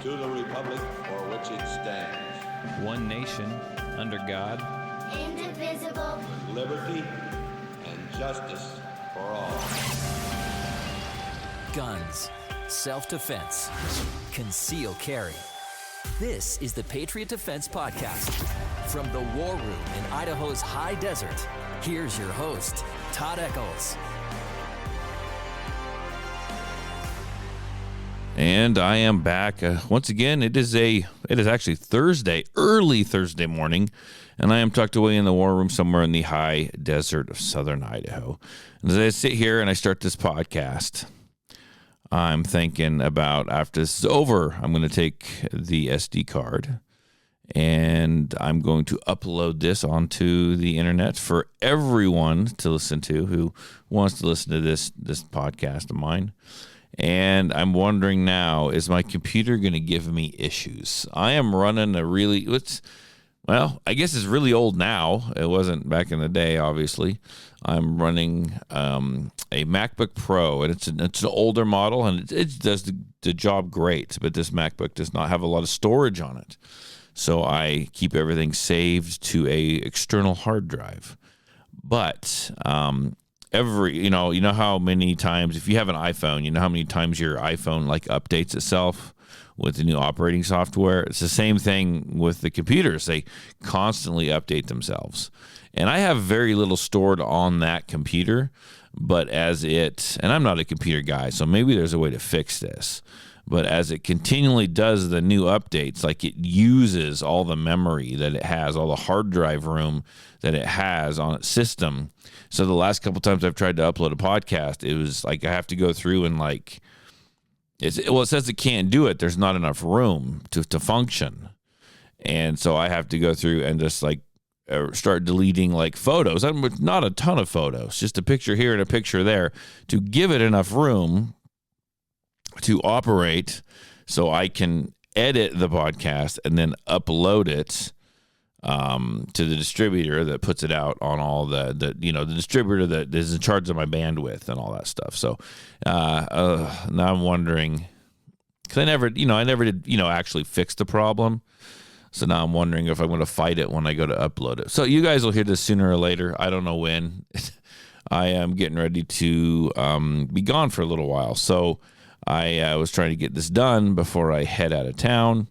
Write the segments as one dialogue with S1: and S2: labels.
S1: to the republic for which it stands,
S2: one nation, under God,
S3: indivisible,
S1: with liberty and justice for all.
S4: Guns, self-defense, concealed carry. This is the Patriot Defense Podcast. From the war room in Idaho's high desert, here's your host, Todd Eccles.
S2: And I am back once again. It is actually Thursday, early Thursday morning, and I am tucked away in the war room somewhere in the high desert of southern Idaho. And as I sit here and I start this podcast, I'm thinking about, after this is over, I'm going to take the SD card and I'm going to upload this onto the internet for everyone to listen to who wants to listen to this podcast of mine. And I'm wondering now, is my computer going to give me issues? I am running I guess it's really old now. It wasn't back in the day, obviously. I'm running a MacBook Pro, and it's an older model, and it does the job great, but this MacBook does not have a lot of storage on it. So I keep everything saved to a external hard drive. But you know how many times, if you have an iPhone, you know how many times your iPhone updates itself with the new operating software? It's the same thing with the computers. They constantly update themselves. And I have very little stored on that computer, but and I'm not a computer guy, so maybe there's a way to fix this. But as it continually does the new updates, it uses all the memory that it has, all the hard drive room that it has on its system. So the last couple times I've tried to upload a podcast, it was I have to go through and it says it can't do it. There's not enough room to function. And so I have to go through and just start deleting photos. Not a ton of photos, just a picture here and a picture there to give it enough room to operate so I can edit the podcast and then upload it to the distributor that puts it out on all the distributor that is in charge of my bandwidth and all that stuff. So now I'm wondering, because I never did actually fix the problem. So now I'm wondering if I'm going to fight it when I go to upload it. So you guys will hear this sooner or later. I don't know when. I am getting ready to be gone for a little while. So I was trying to get this done before I head out of town.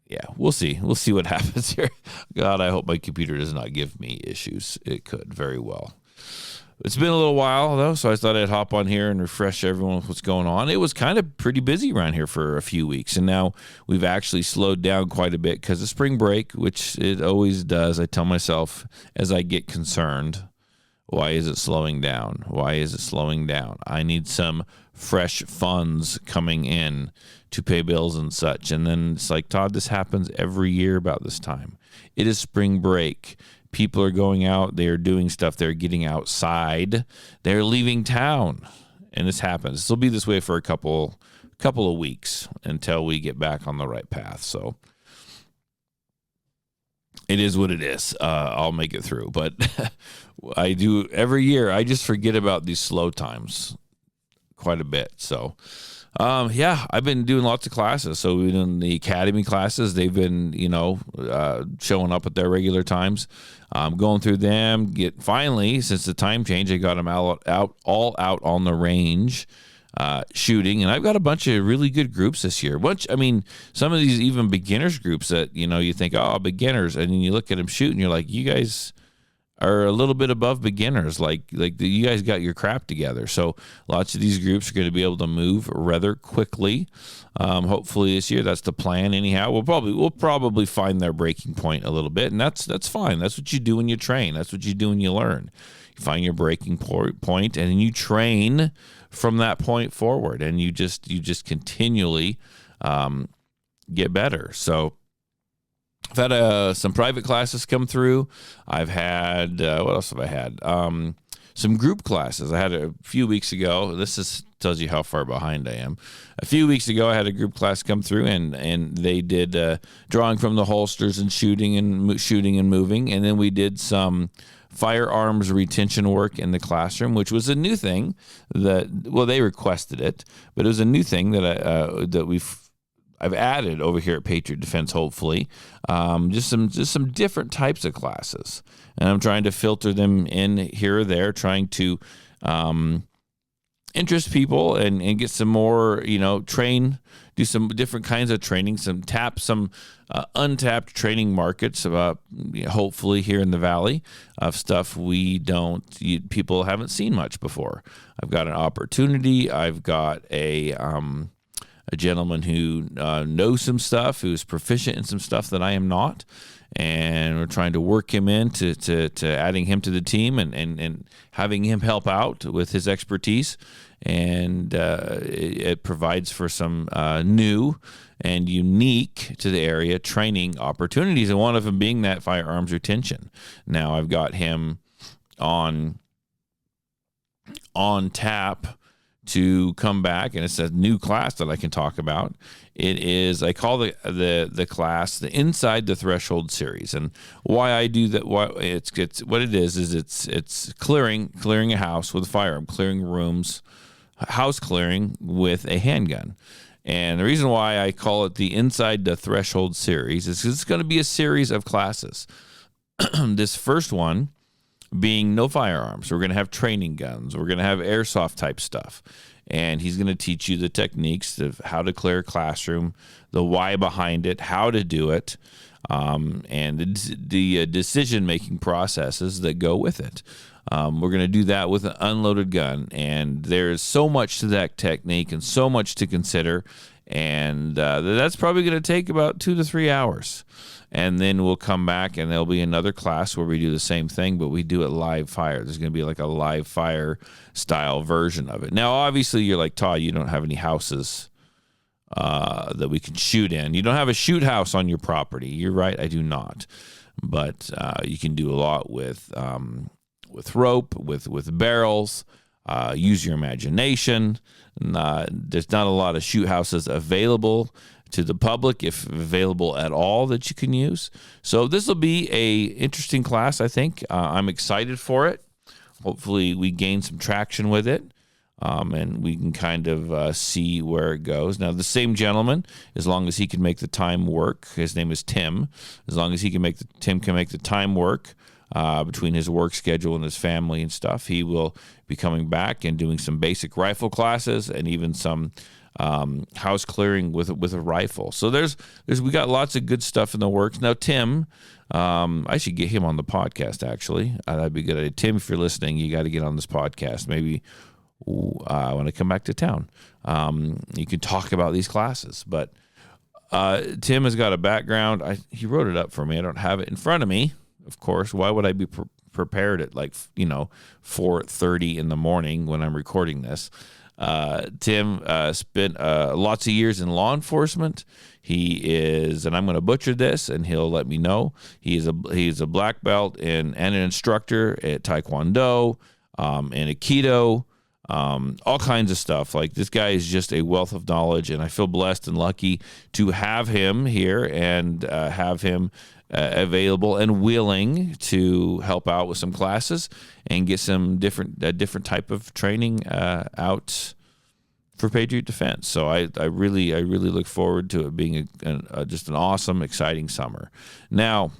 S2: Yeah, we'll see. We'll see what happens here. God, I hope my computer does not give me issues. It could very well. It's been a little while, though, so I thought I'd hop on here and refresh everyone with what's going on. It was kind of pretty busy around here for a few weeks, and now we've actually slowed down quite a bit because of spring break, which it always does. I tell myself as I get concerned, why is it slowing down? Why is it slowing down? I need some fresh funds coming in to pay bills and such. And then it's Todd, this happens every year about this time. It is spring break. People are going out. They are doing stuff. They're getting outside. They're leaving town. And this happens. This will be this way for a couple of weeks until we get back on the right path. So it is what it is. I'll make it through. But I do every year. I just forget about these slow times quite a bit. So, I've been doing lots of classes. So we've done the academy classes. They've been, showing up at their regular times. Going through them. Finally, since the time change, I got them all out on the range. Shooting, and I've got a bunch of really good groups this year. Some of these even beginners groups that you think, oh, beginners, and then you look at them shooting, you're like, you guys are a little bit above beginners. You guys got your crap together. So lots of these groups are going to be able to move rather quickly. Hopefully this year, that's the plan. Anyhow, we'll probably find their breaking point a little bit, and that's fine. That's what you do when you train. That's what you do when you learn. You find your breaking point, and then you train from that point forward, and you just continually get better. So I've had some private classes come through. I've had what else have I had? Some group classes. I had a few weeks ago. Tells you how far behind I am. A few weeks ago, I had a group class come through, and they did drawing from the holsters and shooting and moving, and then we did some firearms retention work in the classroom, which was a new thing they requested it, but it was a new thing that I've added over here at Patriot Defense, hopefully, just some different types of classes, and I'm trying to filter them in here or there, trying to interest people and get some more, do some different kinds of training, some untapped training markets about hopefully here in the Valley of stuff people haven't seen much before. I've got an opportunity. I've got a gentleman who knows some stuff, who's proficient in some stuff that I am not, and we're trying to work him into adding him to the team and having him help out with his expertise. And it provides for some new and unique to the area training opportunities, and one of them being that firearms retention. Now I've got him on tap to come back, and it's a new class that I can talk about. It is, I call the class the Inside the Threshold series, and why I do that, it's clearing a house with a firearm, clearing rooms, house clearing with a handgun. And the reason why I call it the Inside the Threshold series is because it's going to be a series of classes. This first one being no firearms. We're going to have training guns. We're going to have airsoft type stuff. And he's going to teach you the techniques of how to clear a classroom, the why behind it, how to do it, and the decision-making processes that go with it. We're going to do that with an unloaded gun, and there's so much to that technique and so much to consider, and that's probably going to take about 2 to 3 hours. And then we'll come back, and there'll be another class where we do the same thing, but we do it live fire. There's going to be like a live fire style version of it. Now, obviously, you're like, Todd, you don't have any houses that we can shoot in. You don't have a shoot house on your property. You're right, I do not. But you can do a lot with rope, with barrels. Use your imagination. There's not a lot of shoot houses available to the public, if available at all, that you can use. So this will be a interesting class, I think. I'm excited for it. Hopefully we gain some traction with it, and we can kind of see where it goes. Now, the same gentleman, as long as he can make the time work, his name is Tim, as long as Tim can make the time work between his work schedule and his family and stuff, he will be coming back and doing some basic rifle classes and even some house clearing with a rifle. So we got lots of good stuff in the works. Now, Tim, I should get him on the podcast, actually. That'd be a good idea. Tim, if you're listening, you got to get on this podcast. Maybe when I come back to town, you can talk about these classes. But Tim has got a background. He wrote it up for me. I don't have it in front of me, of course. Why would I be prepared at 4:30 in the morning when I'm recording this? Tim spent lots of years in law enforcement. He is, and I'm going to butcher this, and he'll let me know. He's a black belt and an instructor at Taekwondo, and Aikido, all kinds of stuff. Like, this guy is just a wealth of knowledge, and I feel blessed and lucky to have him here and have him available and willing to help out with some classes and get some different type of training out for Patriot Defense. So I really look forward to it being just an awesome, exciting summer. Now,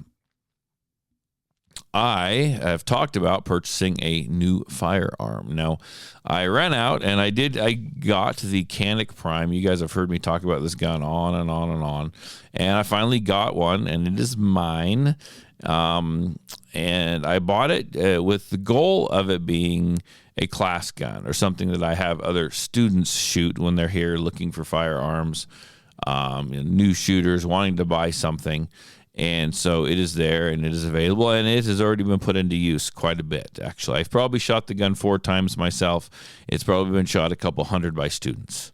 S2: I have talked about purchasing a new firearm. Now, I ran out and I got the Canic Prime. You guys have heard me talk about this gun on and on and on. And I finally got one, and it is mine. And I bought it with the goal of it being a class gun or something that I have other students shoot when they're here looking for firearms, new shooters wanting to buy something. And so it is there, and it is available, and it has already been put into use quite a bit, actually. I've probably shot the gun 4 times myself. It's probably been shot a couple hundred by students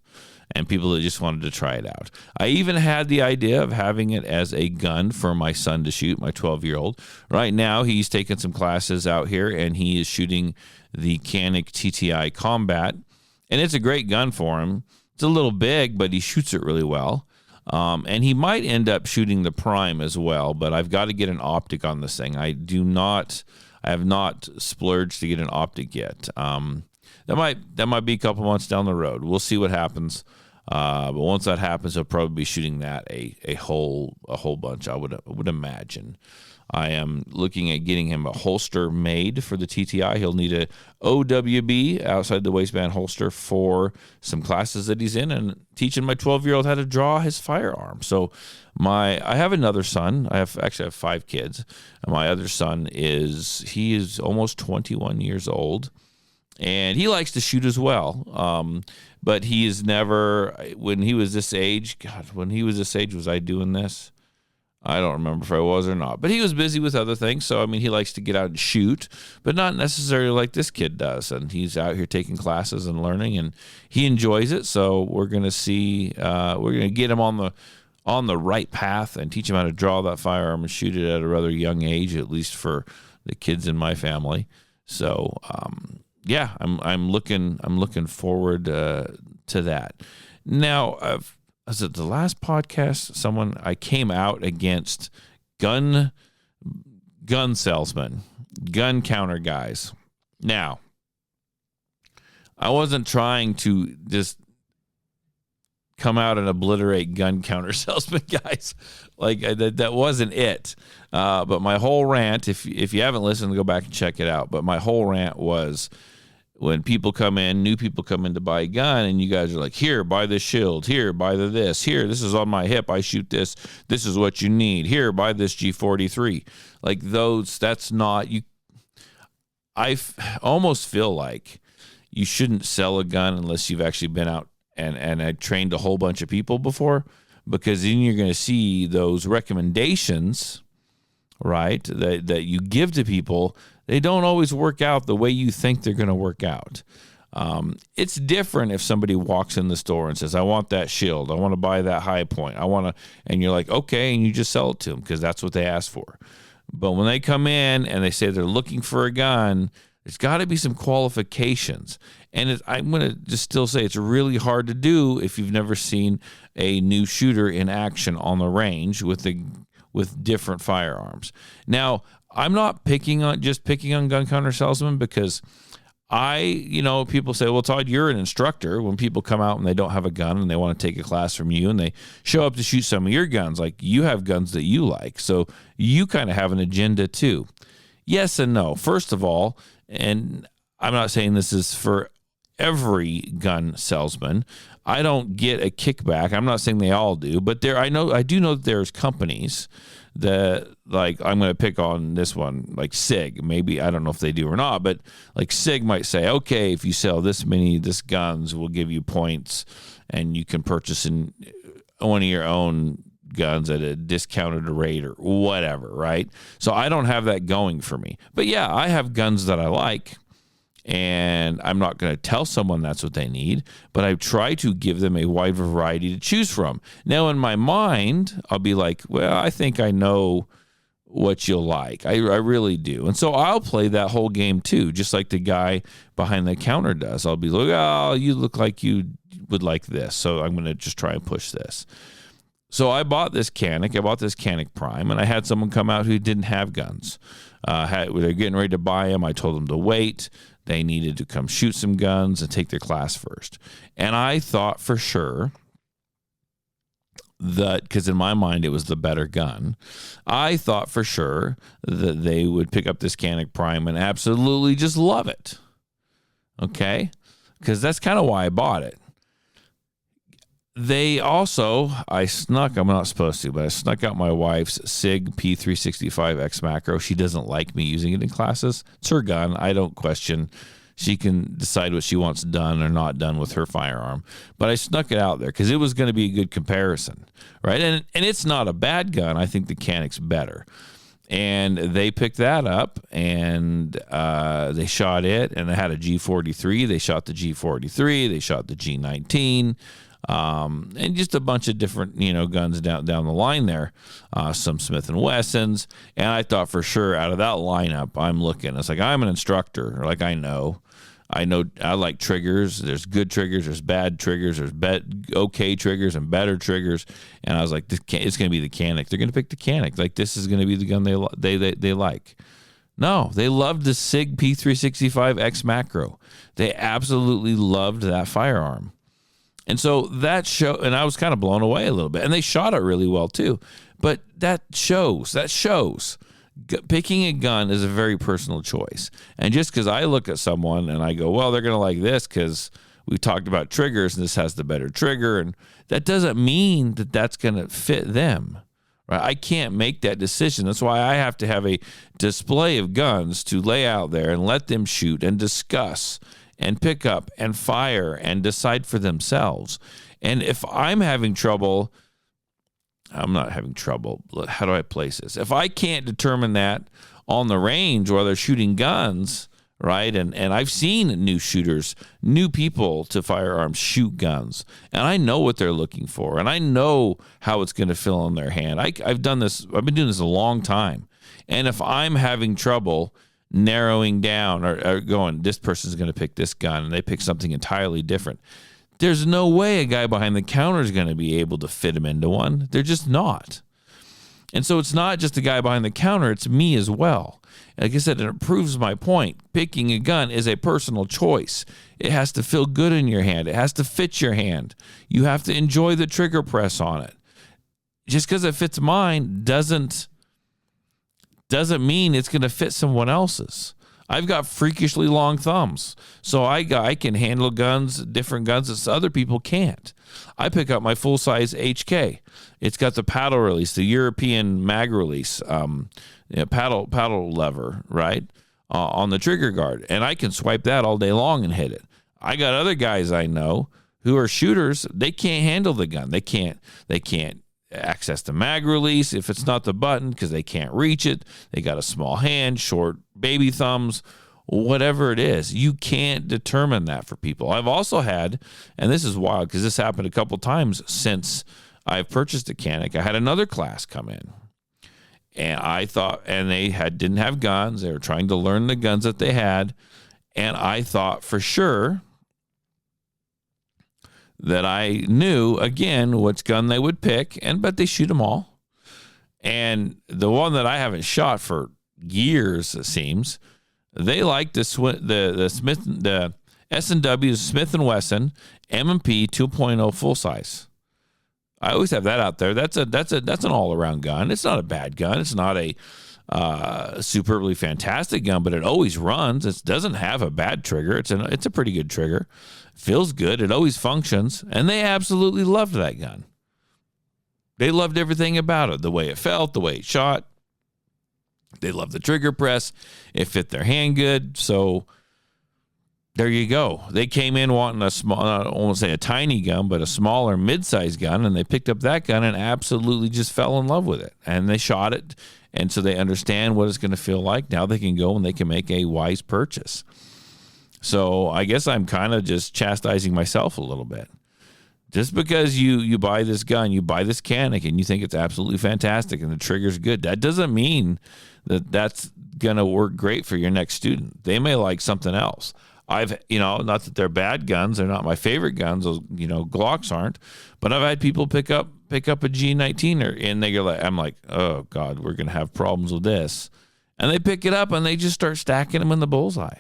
S2: and people that just wanted to try it out. I even had the idea of having it as a gun for my son to shoot, my 12-year-old. Right now, he's taken some classes out here, and he is shooting the Canic TTI Combat, and it's a great gun for him. It's a little big, but he shoots it really well. And he might end up shooting the Prime as well, but I've got to get an optic on this thing. I have not splurged to get an optic yet. That might be a couple months down the road. We'll see what happens. But once that happens, he'll probably be shooting that a whole bunch. I would imagine. I am looking at getting him a holster made for the TTI. He'll need a OWB, outside the waistband holster, for some classes that he's in, and teaching my 12-year-old how to draw his firearm. So I have another son. I have 5 kids. And my other son is almost 21 years old, and he likes to shoot as well. But he is never, when he was this age, was I doing this? I don't remember if I was or not, but he was busy with other things. So, I mean, he likes to get out and shoot, but not necessarily like this kid does. And he's out here taking classes and learning, and he enjoys it. So we're going to see, we're going to get him on the right path and teach him how to draw that firearm and shoot it at a rather young age, at least for the kids in my family. So, yeah, I'm looking forward to that. Now, was it the last podcast? I came out against gun salesmen, gun counter guys. Now, I wasn't trying to just come out and obliterate gun counter salesman guys. Like that wasn't it. But my whole rant, if you haven't listened, go back and check it out. But my whole rant was, when new people come in to buy a gun, and you guys are like, here, buy this shield. Here, buy this. Here, this is on my hip. I shoot this. This is what you need. Here, buy this G43. Like that's not you. I almost feel like you shouldn't sell a gun unless you've actually been out and trained a whole bunch of people before, because then you're going to see those recommendations, right, that you give to people. They don't always work out the way you think they're going to work out. It's different if somebody walks in the store and says, I want that shield. I want to buy that high point. And you're like, okay, and you just sell it to them because that's what they asked for. But when they come in and they say they're looking for a gun, there's got to be some qualifications. And I'm going to just still say it's really hard to do if you've never seen a new shooter in action on the range with different firearms. Now, I'm not picking on gun counter salesmen, because people say, well, Todd, you're an instructor. When people come out and they don't have a gun and they want to take a class from you and they show up to shoot some of your guns, like, you have guns that you like. So you kind of have an agenda too. Yes and no. First of all, and I'm not saying this is for every gun salesman, I don't get a kickback. I'm not saying they all do, but I do know that there's companies that, like, I'm going to pick on this one, like SIG. Maybe, I don't know if they do or not, but like SIG might say, okay, if you sell this guns, we'll give you points and you can purchase one of your own guns at a discounted rate or whatever, right? So I don't have that going for me. But yeah, I have guns that I like, and I'm not going to tell someone that's what they need, but I try to give them a wide variety to choose from. Now, in my mind, I'll be like, well, I think I know what you'll like. I really do. And so I'll play that whole game too, just like the guy behind the counter does. I'll be like, oh, you look like you would like this, so I'm going to just try and push this. So I bought this Canic. I bought this Canic Prime, and I had someone come out who didn't have guns. They're getting ready to buy them. I told them to wait. They needed to come shoot some guns and take their class first. And I thought for sure that, because in my mind it was the better gun, I thought for sure that they would pick up this Canic Prime and absolutely just love it. Okay? Because that's kind of why I bought it. I'm not supposed to, but I snuck out my wife's SIG P365 X Macro. She doesn't like me using it in classes. It's her gun. I don't question. She can decide what she wants done or not done with her firearm. But I snuck it out there because it was going to be a good comparison, right? And it's not a bad gun. I think the Canic's better. And they picked that up, and they shot it, and it had a G43. They shot the G43. They shot the G19. And just a bunch of different, guns down the line there, some Smith & Wessons. And I thought for sure out of that lineup, I'm looking, it's like, I'm an instructor. Like, I know I like triggers. There's good triggers. There's bad triggers. There's okay triggers and better triggers. And I was like, it's going to be the Canic. They're going to pick the Canic. Like, this is going to be the gun they like. No, they loved the SIG P365 X Macro. They absolutely loved that firearm. And so that show, and I was kind of blown away a little bit. And they shot it really well too. But that shows picking a gun is a very personal choice. And just because I look at someone and I go, well, they're going to like this because we talked about triggers and this has the better trigger, and that doesn't mean that that's going to fit them. Right? I can't make that decision. That's why I have to have a display of guns to lay out there and let them shoot and discuss and pick up and fire and decide for themselves. And if I'm having trouble, I'm not having trouble. How do I place this? If I can't determine that on the range while they're shooting guns, right? And I've seen new shooters, new people to firearms shoot guns, and I know what they're looking for, and I know how it's going to feel in their hand. I've done this. I've been doing this a long time, and if I'm having trouble narrowing down or going, this person's going to pick this gun, and they pick something entirely different, there's no way a guy behind the counter is going to be able to fit him into one. They're just not. And so it's not just the guy behind the counter, it's me as well. Like I said, it proves my point. Picking a gun is a personal choice. It has to feel good in your hand. It has to fit your hand. You have to enjoy the trigger press on it. Just because it fits mine doesn't mean it's going to fit someone else's. I've got freakishly long thumbs, so I can handle guns, different guns that other people can't. I pick up my full-size HK. It's got the paddle release, the European mag release, paddle lever, right, on the trigger guard, and I can swipe that all day long and hit it. I got other guys I know who are shooters. They can't handle the gun. They can't access the mag release if it's not the button because they can't reach it. They got a small hand, short baby thumbs, whatever it is. You can't determine that for people. I've also had, and this is wild because this happened a couple times since I've purchased a Canik. I had another class come in, and I thought, and they didn't have guns. They were trying to learn the guns that they had, and I thought for sure that I knew, again, which gun they would pick, but they shoot them all. And the one that I haven't shot for years, it seems, they like the S&W Smith & Wesson M&P 2.0 full size. I always have that out there. That's an all-around gun. It's not a bad gun. It's not a superbly fantastic gun, but it always runs. It doesn't have a bad trigger. It's a pretty good trigger. Feels good. It always functions. And they absolutely loved that gun. They loved everything about it. The way it felt, the way it shot. They loved the trigger press. It fit their hand good. So there you go. They came in wanting a small, I don't want to say a tiny gun, but a smaller mid-sized gun. And they picked up that gun and absolutely just fell in love with it. And they shot it. And so they understand what it's going to feel like. Now they can go and they can make a wise purchase. So I guess I'm kind of just chastising myself a little bit. Just because you buy this gun, you buy this Canik, and you think it's absolutely fantastic and the trigger's good, that doesn't mean that that's going to work great for your next student. They may like something else. Not that they're bad guns. They're not my favorite guns. Those, Glocks aren't. But I've had people pick up a G19 and they go I'm like, oh God, we're going to have problems with this. And they pick it up and they just start stacking them in the bullseye.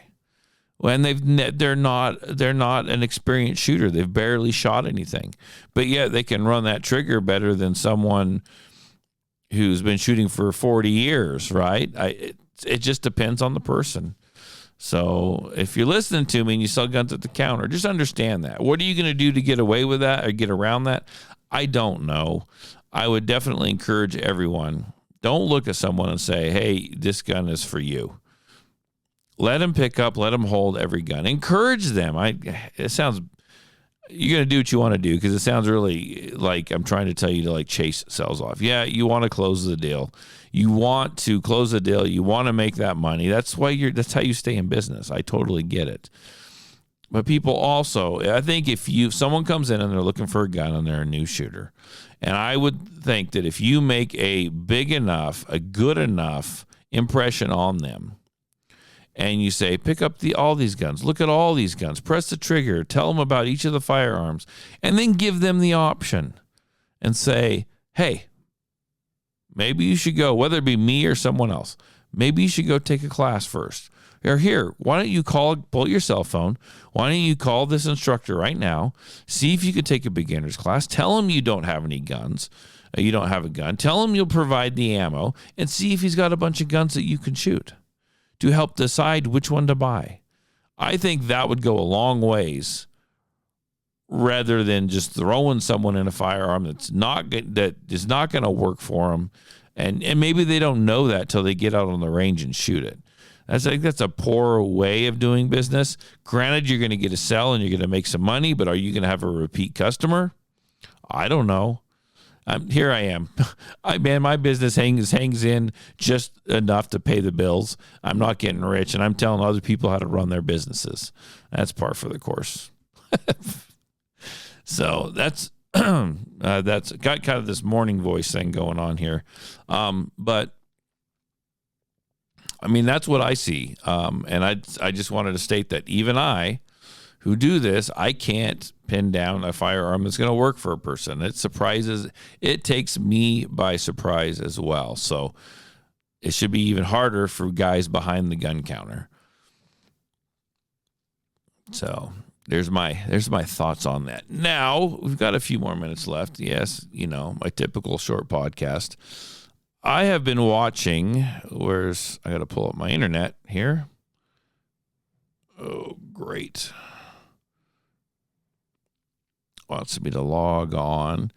S2: When they're not an experienced shooter. They've barely shot anything, but yet they can run that trigger better than someone who's been shooting for 40 years, right? It just depends on the person. So if you're listening to me and you sell guns at the counter, just understand that. What are you going to do to get away with that or get around that? I don't know. I would definitely encourage everyone. Don't look at someone and say, hey, this gun is for you. Let them pick up, let them hold every gun. Encourage them. It sounds, you're going to do what you want to do because it sounds really like I'm trying to tell you to chase sales off. Yeah, you want to close the deal. You want to close the deal. You want to make that money. That's how you stay in business. I totally get it. But people also, I think if someone comes in and they're looking for a gun and they're a new shooter, and I would think that if you make a big enough, a good enough impression on them, and you say, pick up all these guns, look at all these guns, press the trigger, tell them about each of the firearms, and then give them the option and say, hey, maybe you should go, whether it be me or someone else, maybe you should go take a class first. or here, why don't you pull out your cell phone? Why don't you call this instructor right now? See if you could take a beginner's class. Tell him you don't have any guns. You don't have a gun. Tell him you'll provide the ammo and see if he's got a bunch of guns that you can shoot to help decide which one to buy. I think that would go a long ways rather than just throwing someone in a firearm that is not going to work for them. And maybe they don't know that till they get out on the range and shoot it. I think that's a poor way of doing business. Granted, you're going to get a sell and you're going to make some money, but are you going to have a repeat customer? I don't know. Here I am. My business hangs in just enough to pay the bills. I'm not getting rich, and I'm telling other people how to run their businesses. That's par for the course. So that's got kind of this morning voice thing going on here. But I mean, that's what I see. And I just wanted to state that even I, who do this, I can't pin down a firearm that's going to work for a person. It takes me by surprise as well. So it should be even harder for guys behind the gun counter. So there's my thoughts on that. Now we've got a few more minutes left. Yes, my typical short podcast. I have been watching. I got to pull up my internet here. Oh, great. Wants me to log on.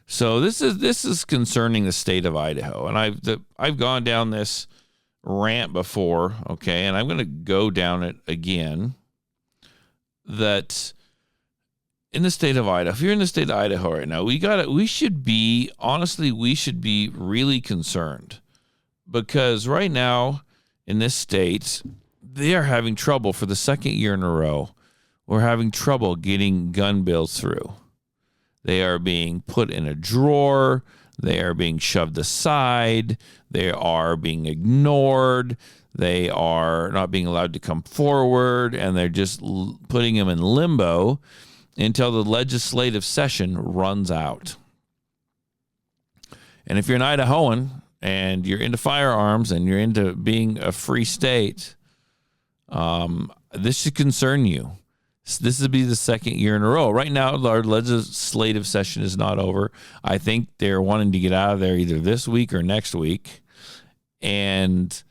S2: So this is concerning the state of Idaho, and I've gone down this rant before, okay, and I'm going to go down it again. That in the state of Idaho, if you're in the state of Idaho right now, we should be really concerned, because right now in this state, they are having trouble for the second year in a row. We're having trouble getting gun bills through. They are being put in a drawer. They are being shoved aside. They are being ignored. They are not being allowed to come forward, and they're just putting them in limbo until the legislative session runs out. And if you're an Idahoan and you're into firearms and you're into being a free state, this should concern you. This would be the second year in a row. Right now, our legislative session is not over. I think they're wanting to get out of there either this week or next week. And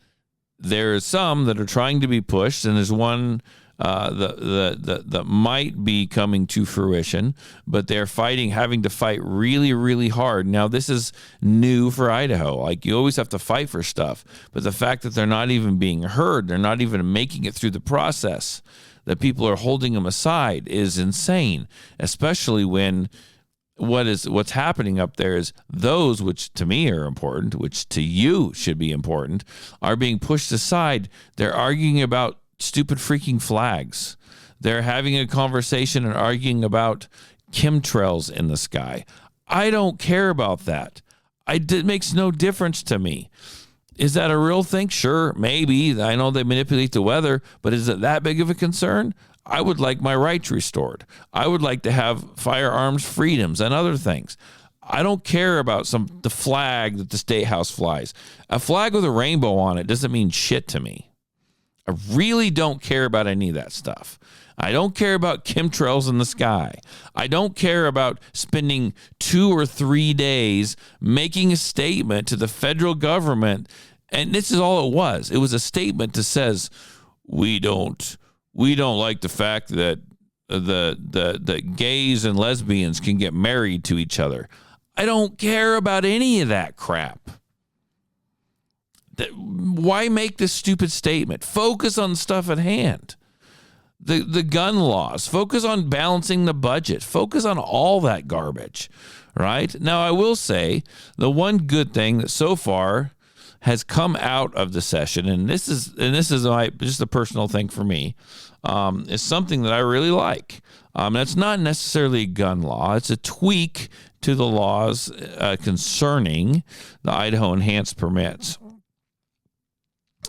S2: there are some that are trying to be pushed, and there's one that might be coming to fruition, but they're having to fight really, really hard. Now, this is new for Idaho. Like, you always have to fight for stuff, but the fact that they're not even being heard, they're not even making it through the process, that people are holding them aside, is insane, especially when what's happening up there is those which to me are important, which to you should be important, are being pushed aside. They're arguing about stupid freaking flags. They're having a conversation and arguing about chemtrails in the sky. I don't care about that. It makes no difference to me. Is that a real thing? Sure, maybe. I know they manipulate the weather, but is it that big of a concern? I would like my rights restored. I would like to have firearms freedoms and other things. I don't care about the flag that the State House flies. A flag with a rainbow on it doesn't mean shit to me. I really don't care about any of that stuff. I don't care about chemtrails in the sky. I don't care about spending 2 or 3 days making a statement to the federal government. And this is all it was. It was a statement that says, we don't like the fact that the gays and lesbians can get married to each other. I don't care about any of that crap. Why make this stupid statement? Focus on stuff at hand. The gun laws. Focus on balancing the budget. Focus on all that garbage, right? Now, I will say the one good thing that so far has come out of the session, and this is just a personal thing for me, is something that I really like. That's not necessarily a gun law. It's a tweak to the laws concerning the Idaho enhanced permits.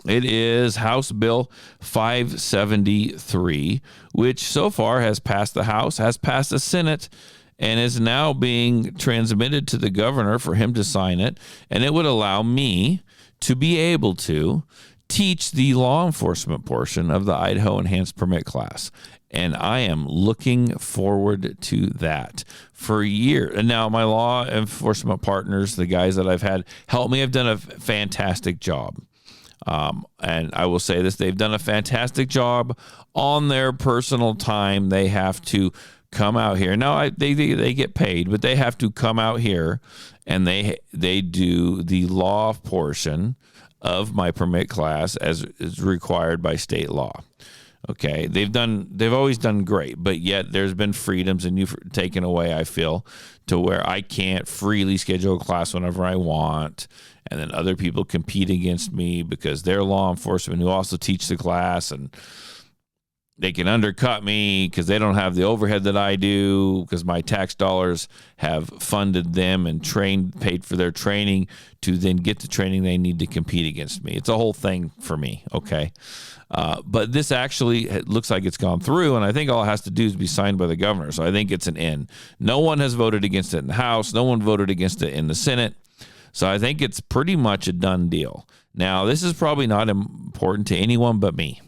S2: It is House Bill 573, which so far has passed the House, has passed the Senate, and is now being transmitted to the governor for him to sign it. And it would allow me to be able to teach the law enforcement portion of the Idaho Enhanced Permit class. And I am looking forward to that for years. And now my law enforcement partners, the guys that I've had help me, have done a fantastic job. And I will say this, they've done a fantastic job on their personal time. They have to come out here. Now, they get paid, but they have to come out here and they do the law portion of my permit class as is required by state law. Okay, they've always done great, but yet there's been freedoms and you've taken away, I feel, to where I can't freely schedule a class whenever I want, and then other people compete against me because they're law enforcement who also teach the class, and they can undercut me because they don't have the overhead that I do, because my tax dollars have funded them and paid for their training to then get the training they need to compete against me. It's a whole thing for me, okay? But this actually looks like it's gone through, and I think all it has to do is be signed by the governor. So I think it's an in. No one has voted against it in the House. No one voted against it in the Senate. So I think it's pretty much a done deal. Now, this is probably not important to anyone but me.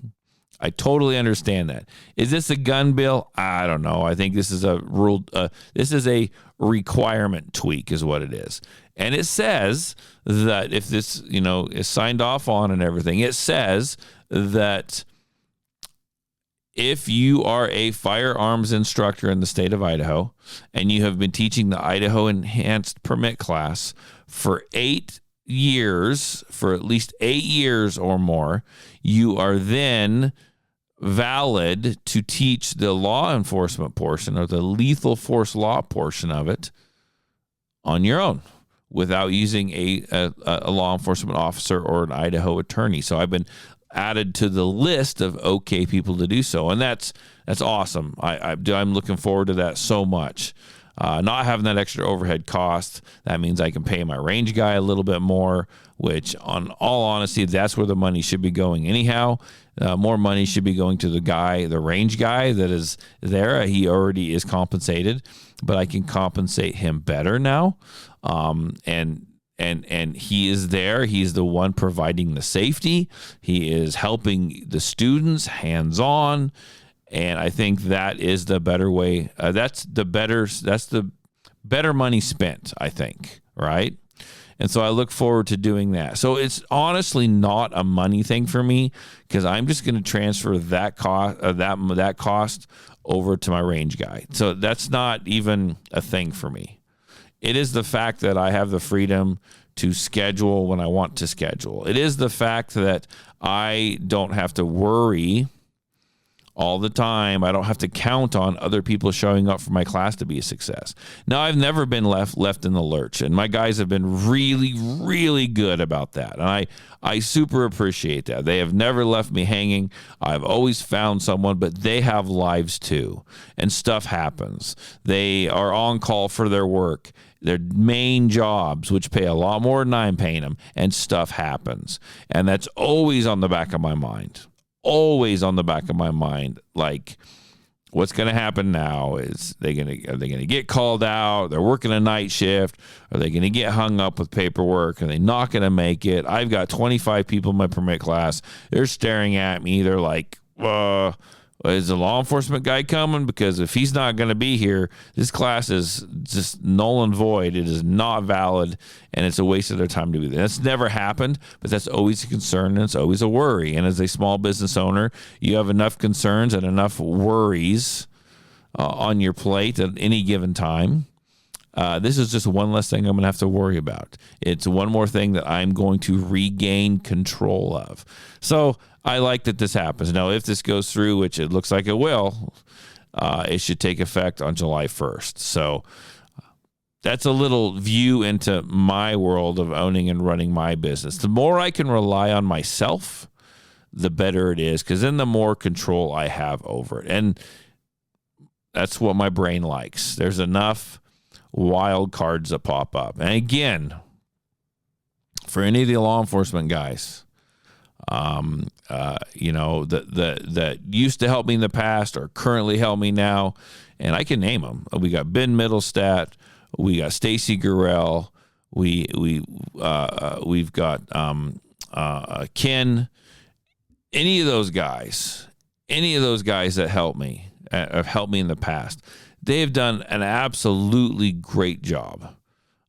S2: I totally understand that. Is this a gun bill? I don't know. I think this is a rule. This is a requirement tweak is what it is. And it says that if this, is signed off on and everything, it says that if you are a firearms instructor in the state of Idaho and you have been teaching the Idaho Enhanced Permit class for 8 years, for at least 8 years or more, you are then valid to teach the law enforcement portion or the lethal force law portion of it on your own without using a law enforcement officer or an Idaho attorney. So I've been added to the list of okay people to do so, and that's awesome. I'm looking forward to that so much. Not having that extra overhead cost, that means I can pay my range guy a little bit more, which on all honesty, that's where the money should be going anyhow. More money should be going to the range guy that is there. He already is compensated, but I can compensate him better now. And he is there. He's the one providing the safety. He is helping the students hands-on. And I think that is the better way. That's the better money spent, I think, right? And so I look forward to doing that. So it's honestly not a money thing for me, because I'm just going to transfer that cost over to my range guy. So that's not even a thing for me. It is the fact that I have the freedom to schedule when I want to schedule. It is the fact that I don't have to worry all the time. I don't have to count on other people showing up for my class to be a success. Now, I've never been left in the lurch, and my guys have been really, really good about that. And I super appreciate that. They have never left me hanging. I've always found someone, but they have lives too, and stuff happens. They are on call for their work, their main jobs, which pay a lot more than I'm paying them, and stuff happens. And that's always on the back of my mind. Always on the back of my mind, like, what's going to happen now? Are they going to get called out? They're working a night shift. Are they going to get hung up with paperwork? Are they not going to make it? I've got 25 people in my permit class. They're staring at me. They're like, is the law enforcement guy coming? Because if he's not going to be here, this class is just null and void. It is not valid, and it's a waste of their time to be there. That's never happened, but that's always a concern, and it's always a worry. And as a small business owner, you have enough concerns and enough worries on your plate at any given time. This is just one less thing I'm going to have to worry about. It's one more thing that I'm going to regain control of. So I like that this happens. Now, if this goes through, which it looks like it will, it should take effect on July 1st. So that's a little view into my world of owning and running my business. The more I can rely on myself, the better it is, because then the more control I have over it. And that's what my brain likes. There's enough wild cards that pop up. And again, for any of the law enforcement guys, that used to help me in the past or currently help me now, and I can name them. We got Ben Middlestat, we got Stacy Gurrell, we've got Ken, any of those guys that helped me, have helped me in the past, they have done an absolutely great job.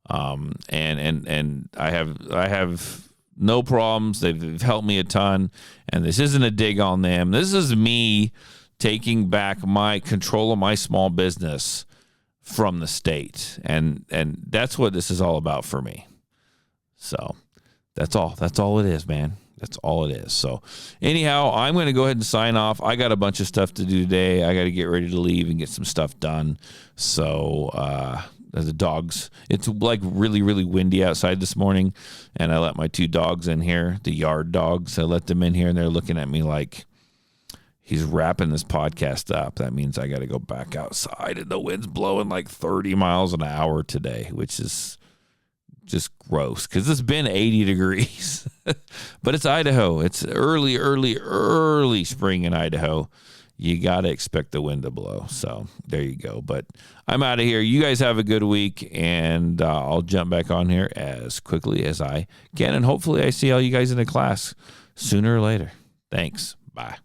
S2: And I have no problems. They've helped me a ton, and this isn't a dig on them. This is me taking back my control of my small business from the state. And that's what this is all about for me. So that's all it is, man. That's all it is. So anyhow, I'm going to go ahead and sign off. I got a bunch of stuff to do today. I got to get ready to leave and get some stuff done. So, the dogs, it's like really, really windy outside this morning. And I let my 2 dogs in here, the yard dogs. I let them in here and they're looking at me like, he's wrapping this podcast up. That means I got to go back outside, and the wind's blowing like 30 miles an hour today, which is just gross because it's been 80 degrees. But it's Idaho. It's early spring in Idaho. You got to expect the wind to blow. So there you go. But I'm out of here. You guys have a good week, and I'll jump back on here as quickly as I can. And hopefully I see all you guys in the class sooner or later. Thanks. Bye.